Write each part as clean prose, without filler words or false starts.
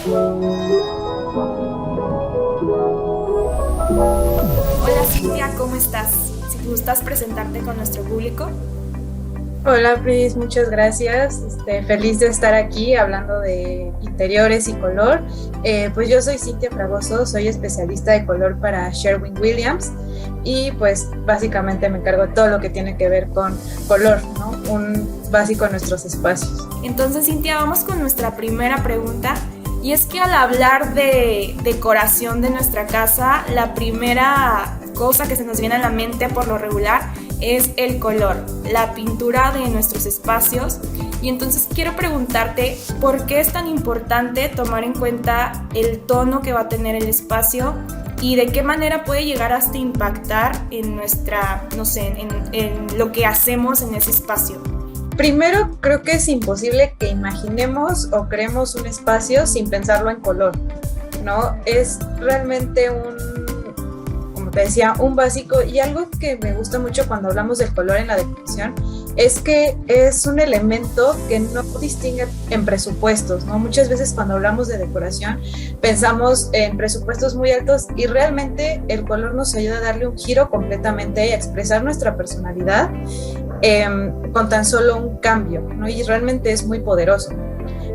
Hola Cintia, ¿cómo estás? Si gustas presentarte con nuestro público. Hola Pris, muchas gracias. Feliz de estar aquí hablando de interiores y color. Pues yo soy Cintia Fragoso, soy especialista de color para Sherwin-Williams y pues básicamente me encargo de todo lo que tiene que ver con color, ¿no? Un básico en nuestros espacios. Entonces Cintia, vamos con nuestra primera pregunta. Y es que al hablar de decoración de nuestra casa, la primera cosa que se nos viene a la mente por lo regular es el color, la pintura de nuestros espacios. Y entonces quiero preguntarte, ¿por qué es tan importante tomar en cuenta el tono que va a tener el espacio y de qué manera puede llegar hasta impactar en nuestra, no sé, en lo que hacemos en ese espacio? Primero, creo que es imposible que imaginemos o creemos un espacio sin pensarlo en color, ¿no? Es realmente como te decía, un básico, y algo que me gusta mucho cuando hablamos del color en la decoración es que es un elemento que no distingue en presupuestos, ¿no? Muchas veces cuando hablamos de decoración pensamos en presupuestos muy altos y realmente el color nos ayuda a darle un giro completamente y a expresar nuestra personalidad con tan solo un cambio, ¿no? Y realmente es muy poderoso.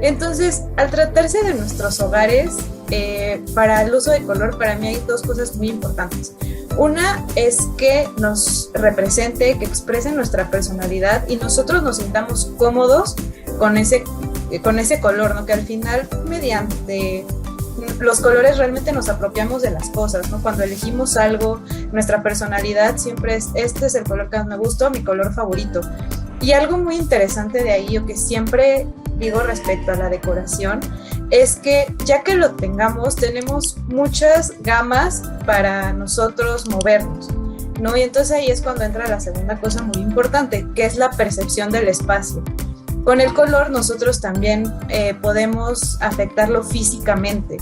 Entonces, al tratarse de nuestros hogares, para el uso de color, para mí hay dos cosas muy importantes. Una es que nos represente, que exprese nuestra personalidad y nosotros nos sintamos cómodos con ese color, ¿no? Que al final, mediante los colores realmente nos apropiamos de las cosas, ¿no? Cuando elegimos algo, nuestra personalidad siempre es, este es el color que más me gusta, mi color favorito. Y algo muy interesante de ahí, o que siempre digo respecto a la decoración, es que ya que lo tengamos, tenemos muchas gamas para nosotros movernos, ¿no? Y entonces ahí es cuando entra la segunda cosa muy importante, que es la percepción del espacio. Con el color nosotros también podemos afectarlo físicamente,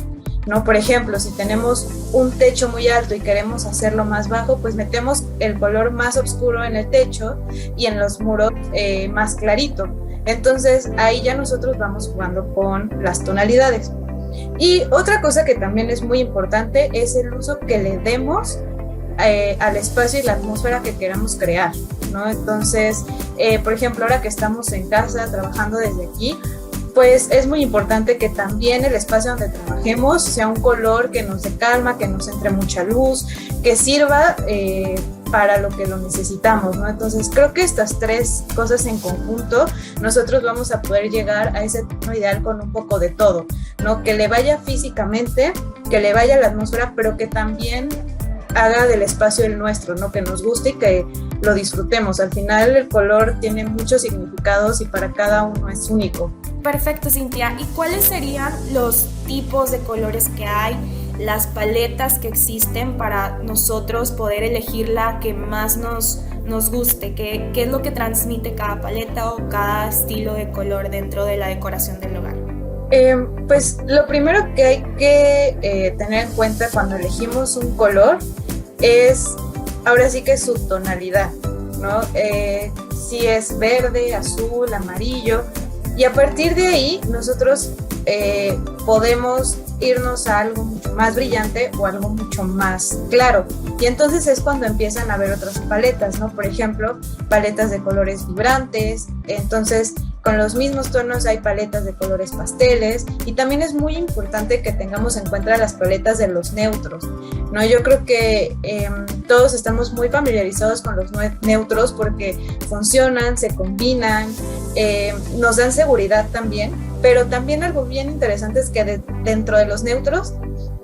¿no? Por ejemplo, si tenemos un techo muy alto y queremos hacerlo más bajo, pues metemos el color más oscuro en el techo y en los muros más clarito. Entonces ahí ya nosotros vamos jugando con las tonalidades. Y otra cosa que también es muy importante es el uso que le demos al espacio y la atmósfera que queramos crear, ¿no? Entonces, por ejemplo, ahora que estamos en casa trabajando desde aquí, pues es muy importante que también el espacio donde trabajemos sea un color que nos dé calma, que nos entre mucha luz, que sirva para lo que lo necesitamos, ¿no? Entonces creo que estas tres cosas en conjunto nosotros vamos a poder llegar a ese tono ideal con un poco de todo, ¿no? Que le vaya físicamente, que le vaya a la atmósfera, pero que también haga del espacio el nuestro, ¿no? Que nos guste y que lo disfrutemos. Al final el color tiene muchos significados y para cada uno es único. Perfecto, Cintia. ¿Y cuáles serían los tipos de colores que hay, las paletas que existen para nosotros poder elegir la que más nos guste? ¿Qué es lo que transmite cada paleta o cada estilo de color dentro de la decoración del hogar? Pues lo primero que hay que tener en cuenta cuando elegimos un color es, ahora sí que es su tonalidad, ¿no? Si es verde, azul, amarillo, y a partir de ahí nosotros podemos irnos a algo mucho más brillante o algo mucho más claro. Y entonces es cuando empiezan a haber otras paletas, ¿no? Por ejemplo, paletas de colores vibrantes. Entonces, con los mismos tonos hay paletas de colores pasteles. Y también es muy importante que tengamos en cuenta las paletas de los neutros, ¿no? Yo creo que todos estamos muy familiarizados con los neutros porque funcionan, se combinan, nos dan seguridad también. Pero también algo bien interesante es que dentro de los neutros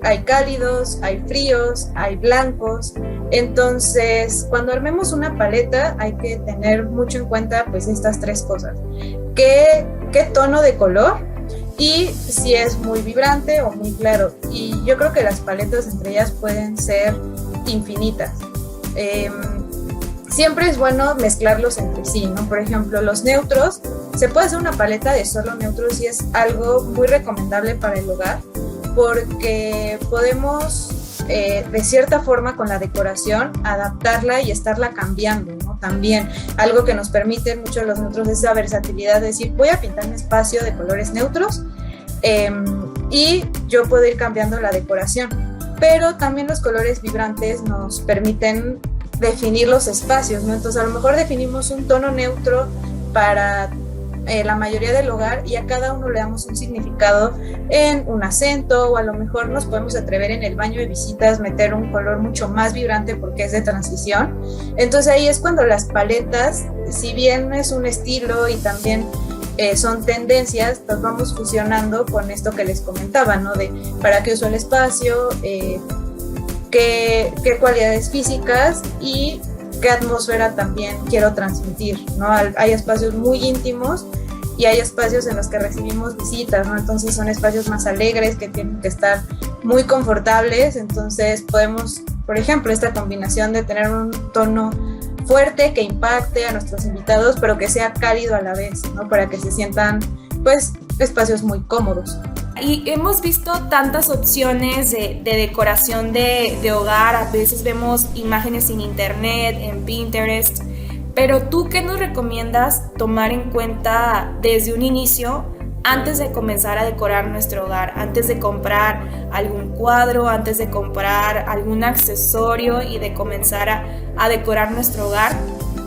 hay cálidos, hay fríos, hay blancos. Entonces, cuando armemos una paleta hay que tener mucho en cuenta pues estas tres cosas. ¿Qué tono de color? Y si es muy vibrante o muy claro. Y yo creo que las paletas entre ellas pueden ser infinitas. Siempre es bueno mezclarlos entre sí, ¿no? Por ejemplo, los neutros, se puede hacer una paleta de solo neutros y es algo muy recomendable para el hogar porque podemos, de cierta forma, con la decoración, adaptarla y estarla cambiando, ¿no? También algo que nos permite mucho los neutros es la versatilidad de decir, voy a pintar un espacio de colores neutros y yo puedo ir cambiando la decoración. Pero también los colores vibrantes nos permiten definir los espacios, ¿no? Entonces a lo mejor definimos un tono neutro para la mayoría del hogar y a cada uno le damos un significado en un acento, o a lo mejor nos podemos atrever en el baño de visitas meter un color mucho más vibrante porque es de transición. Entonces ahí es cuando las paletas, si bien es un estilo y también son tendencias, las vamos fusionando con esto que les comentaba, ¿no? De para qué uso el espacio, qué cualidades físicas y qué atmósfera también quiero transmitir, ¿no? Hay espacios muy íntimos y hay espacios en los que recibimos visitas, ¿no? Entonces son espacios más alegres que tienen que estar muy confortables. Entonces podemos, por ejemplo, esta combinación de tener un tono fuerte que impacte a nuestros invitados, pero que sea cálido a la vez, ¿no? Para que se sientan, pues, espacios muy cómodos. Y hemos visto tantas opciones de decoración de hogar, a veces vemos imágenes en internet, en Pinterest, pero ¿tú qué nos recomiendas tomar en cuenta desde un inicio antes de comenzar a decorar nuestro hogar? Antes de comprar algún cuadro, antes de comprar algún accesorio y de comenzar a decorar nuestro hogar,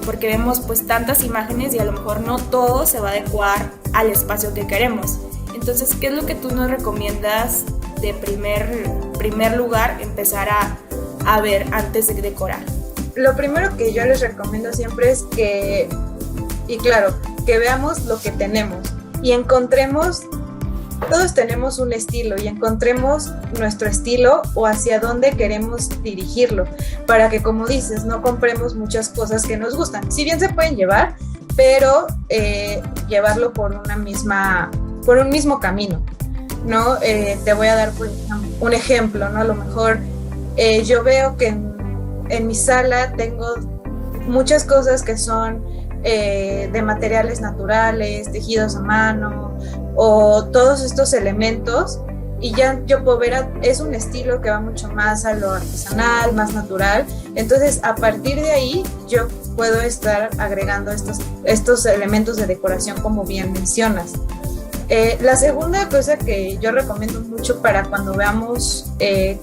porque vemos pues tantas imágenes y a lo mejor no todo se va a adecuar al espacio que queremos. Entonces, ¿qué es lo que tú nos recomiendas de primer lugar empezar a ver antes de decorar? Lo primero que yo les recomiendo siempre es que veamos lo que tenemos y encontremos, todos tenemos un estilo y encontremos nuestro estilo o hacia dónde queremos dirigirlo, para que, como dices, no compremos muchas cosas que nos gustan. Si bien se pueden llevar, pero llevarlo por un mismo camino, ¿no? Te voy a dar un ejemplo, ¿no? A lo mejor yo veo que en mi sala tengo muchas cosas que son de materiales naturales, tejidos a mano, o todos estos elementos, y ya yo puedo ver, es un estilo que va mucho más a lo artesanal, más natural. Entonces a partir de ahí yo puedo estar agregando estos elementos de decoración, como bien mencionas. La segunda cosa que yo recomiendo mucho para cuando veamos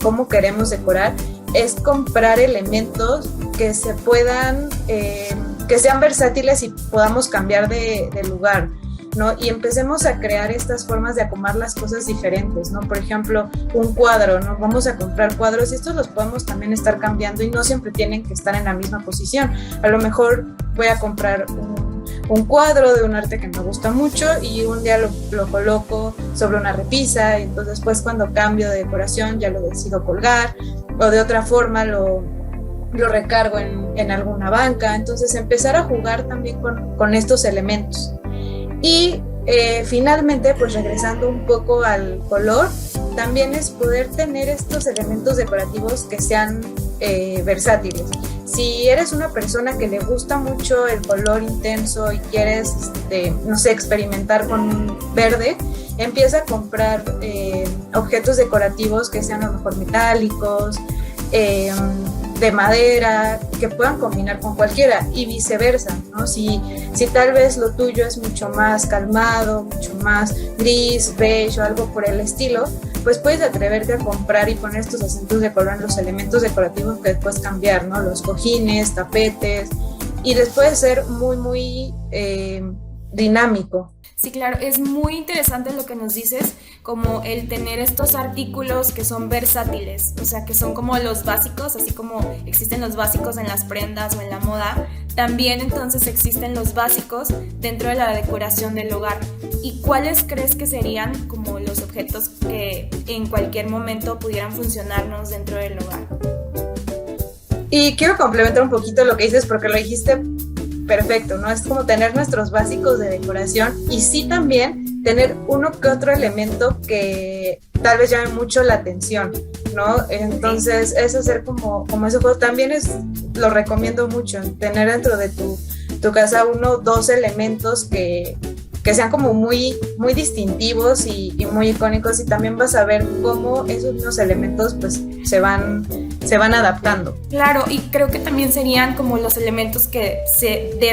cómo queremos decorar es comprar elementos que se puedan, que sean versátiles y podamos cambiar de lugar, ¿no? Y empecemos a crear estas formas de acomodar las cosas diferentes, ¿no? Por ejemplo, un cuadro, ¿no? Vamos a comprar cuadros y estos los podemos también estar cambiando y no siempre tienen que estar en la misma posición. A lo mejor voy a comprar un cuadro de un arte que me gusta mucho y un día lo coloco sobre una repisa, y entonces pues cuando cambio de decoración ya lo decido colgar, o de otra forma lo recargo en alguna banca. Entonces empezar a jugar también con estos elementos. Y finalmente, pues regresando un poco al color, también es poder tener estos elementos decorativos que sean versátiles. Si eres una persona que le gusta mucho el color intenso y quieres, no sé, experimentar con verde, empieza a comprar objetos decorativos que sean a lo mejor metálicos, de madera, que puedan combinar con cualquiera, y viceversa, ¿no? Si tal vez lo tuyo es mucho más calmado, mucho más gris, beige o algo por el estilo, pues puedes atreverte a comprar y poner estos acentos de color en los elementos decorativos que puedes cambiar, ¿no? Los cojines, tapetes, y después ser muy, muy dinámico. Sí, claro, es muy interesante lo que nos dices, como el tener estos artículos que son versátiles, o sea, que son como los básicos, así como existen los básicos en las prendas o en la moda, también entonces existen los básicos dentro de la decoración del hogar. ¿Y cuáles crees que serían como los objetos que en cualquier momento pudieran funcionarnos dentro del hogar? Y quiero complementar un poquito lo que dices, porque lo dijiste perfecto, ¿no? Es como tener nuestros básicos de decoración y sí también tener uno que otro elemento que tal vez llame mucho la atención, ¿no? Entonces es hacer como ese juego. También lo recomiendo mucho, tener dentro de tu casa 1 o 2 elementos que sean como muy, muy distintivos y muy icónicos, y también vas a ver cómo esos mismos elementos pues se van adaptando. Claro, y creo que también serían como los elementos que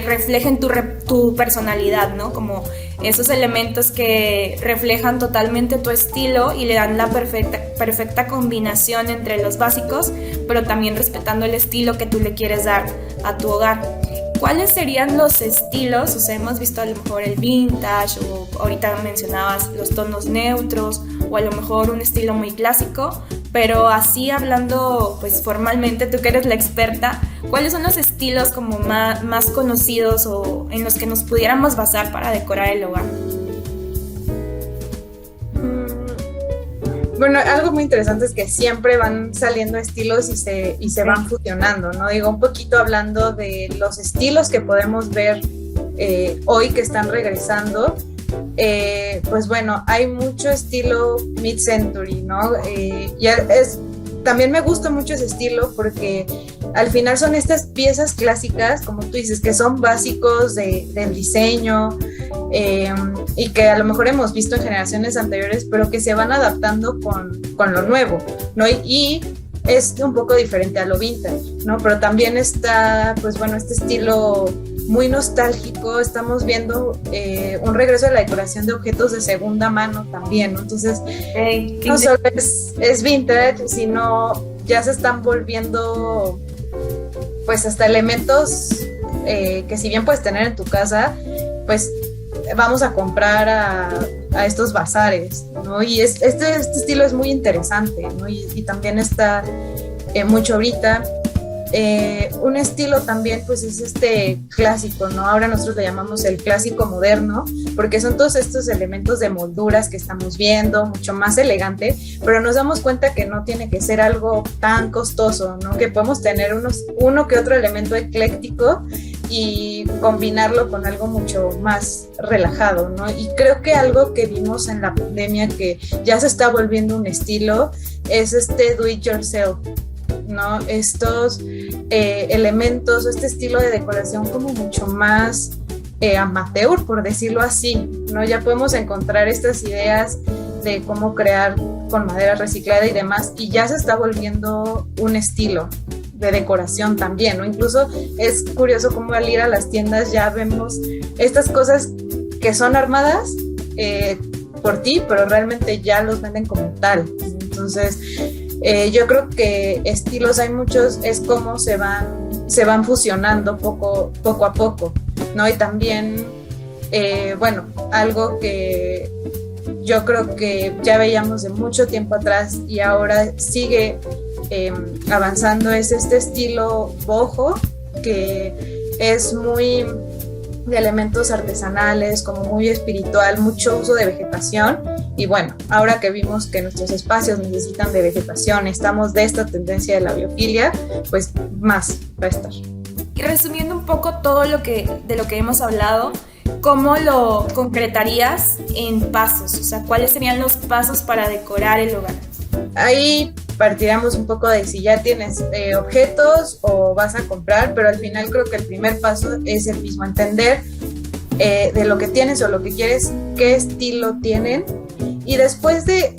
reflejen tu personalidad, ¿no? Como esos elementos que reflejan totalmente tu estilo y le dan la perfecta combinación entre los básicos, pero también respetando el estilo que tú le quieres dar a tu hogar. ¿Cuáles serían los estilos? O sea, hemos visto a lo mejor el vintage, o ahorita mencionabas los tonos neutros, o a lo mejor un estilo muy clásico, pero así hablando pues formalmente, tú que eres la experta, ¿cuáles son los estilos como más conocidos o en los que nos pudiéramos basar para decorar el hogar? Bueno, algo muy interesante es que siempre van saliendo estilos y se van fusionando, ¿no? Digo, un poquito hablando de los estilos que podemos ver hoy que están regresando, pues bueno, hay mucho estilo mid-century, ¿no? También me gusta mucho ese estilo porque al final son estas piezas clásicas, como tú dices, que son básicos del diseño, y que a lo mejor hemos visto en generaciones anteriores, pero que se van adaptando con lo nuevo, ¿no? Y es un poco diferente a lo vintage, ¿no? Pero también está, pues bueno, este estilo muy nostálgico. Estamos viendo un regreso de la decoración de objetos de segunda mano también, ¿no? Entonces, no solo es vintage, sino ya se están volviendo, pues, hasta elementos que si bien puedes tener en tu casa, pues vamos a comprar a estos bazares, ¿no? Y este estilo es muy interesante, ¿no? Y también está mucho ahorita. Un estilo también pues es este clásico, ¿no? Ahora nosotros le llamamos el clásico moderno, porque son todos estos elementos de molduras que estamos viendo, mucho más elegante, pero nos damos cuenta que no tiene que ser algo tan costoso, ¿no? Que podemos tener uno que otro elemento ecléctico y combinarlo con algo mucho más relajado, ¿no? Y creo que algo que vimos en la pandemia que ya se está volviendo un estilo es este do it yourself, ¿no? Estos elementos, este estilo de decoración como mucho más amateur, por decirlo así, ¿no? Ya podemos encontrar estas ideas de cómo crear con madera reciclada y demás, y ya se está volviendo un estilo de decoración también, ¿no? Incluso es curioso cómo al ir a las tiendas ya vemos estas cosas que son armadas por ti, pero realmente ya los venden como tal. Entonces, yo creo que estilos hay muchos, es como se van fusionando poco a poco, ¿no? Y también, bueno, algo que yo creo que ya veíamos de mucho tiempo atrás y ahora sigue avanzando es este estilo boho, que es muy de elementos artesanales, como muy espiritual, mucho uso de vegetación. Y bueno, ahora que vimos que nuestros espacios necesitan de vegetación, estamos de esta tendencia de la biofilia, pues más va a estar. Y resumiendo un poco todo de lo que hemos hablado, ¿cómo lo concretarías en pasos? O sea, ¿cuáles serían los pasos para decorar el hogar? Ahí partiríamos un poco de si ya tienes objetos o vas a comprar, pero al final creo que el primer paso es el mismo, entender de lo que tienes o lo que quieres, qué estilo tienen. Y después de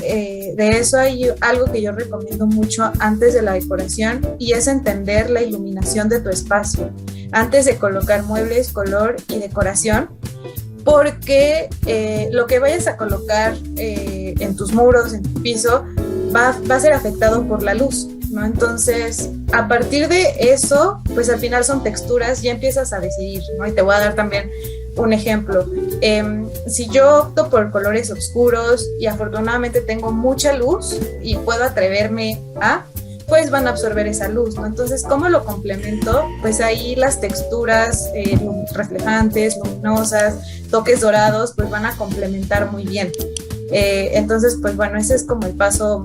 eso hay algo que yo recomiendo mucho antes de la decoración, y es entender la iluminación de tu espacio antes de colocar muebles, color y decoración, porque lo que vayas a colocar en tus muros, en tu piso, va a ser afectado por la luz, ¿no? Entonces, a partir de eso, pues al final son texturas, ya empiezas a decidir, ¿no? Y te voy a dar también un ejemplo. Si yo opto por colores oscuros y afortunadamente tengo mucha luz y puedo atreverme pues van a absorber esa luz, ¿no? Entonces, ¿cómo lo complemento? Pues ahí las texturas reflejantes, luminosas, toques dorados, pues van a complementar muy bien. Entonces, pues bueno, ese es como el paso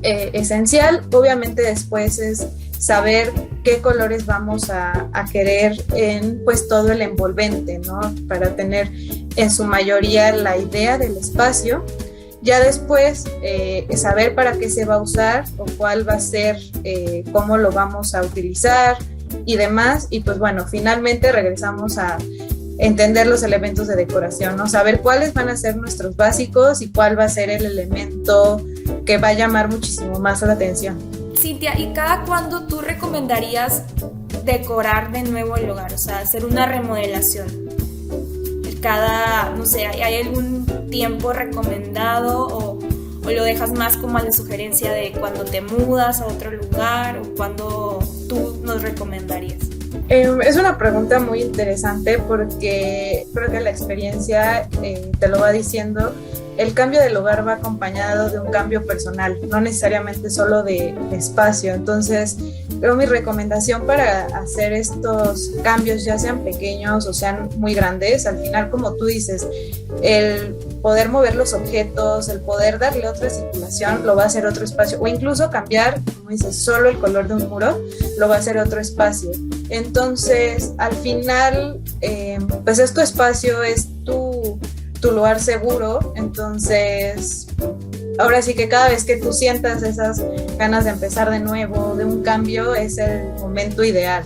esencial. Obviamente después es saber qué colores vamos a querer en pues todo el envolvente, ¿no? Para tener en su mayoría la idea del espacio. Ya después saber para qué se va a usar o cuál va a ser, cómo lo vamos a utilizar y demás. Y pues bueno, finalmente regresamos a entender los elementos de decoración, ¿no? Saber cuáles van a ser nuestros básicos y cuál va a ser el elemento que va a llamar muchísimo más la atención. Cintia, ¿y cada cuándo tú recomendarías decorar de nuevo el hogar? O sea, hacer una remodelación. no sé, ¿hay algún tiempo recomendado o lo dejas más como a la sugerencia de cuando te mudas a otro lugar o cuando tú nos recomendarías? Es una pregunta muy interesante porque creo que la experiencia te lo va diciendo. El cambio de lugar va acompañado de un cambio personal, no necesariamente solo de espacio. Entonces, creo mi recomendación para hacer estos cambios, ya sean pequeños o sean muy grandes, al final, como tú dices, el poder mover los objetos, el poder darle otra circulación, lo va a hacer otro espacio, o incluso cambiar, como dices, solo el color de un muro, lo va a hacer otro espacio. Entonces, al final, pues es tu espacio, es tu lugar seguro. Entonces, ahora sí que cada vez que tú sientas esas ganas de empezar de nuevo, de un cambio, es el momento ideal.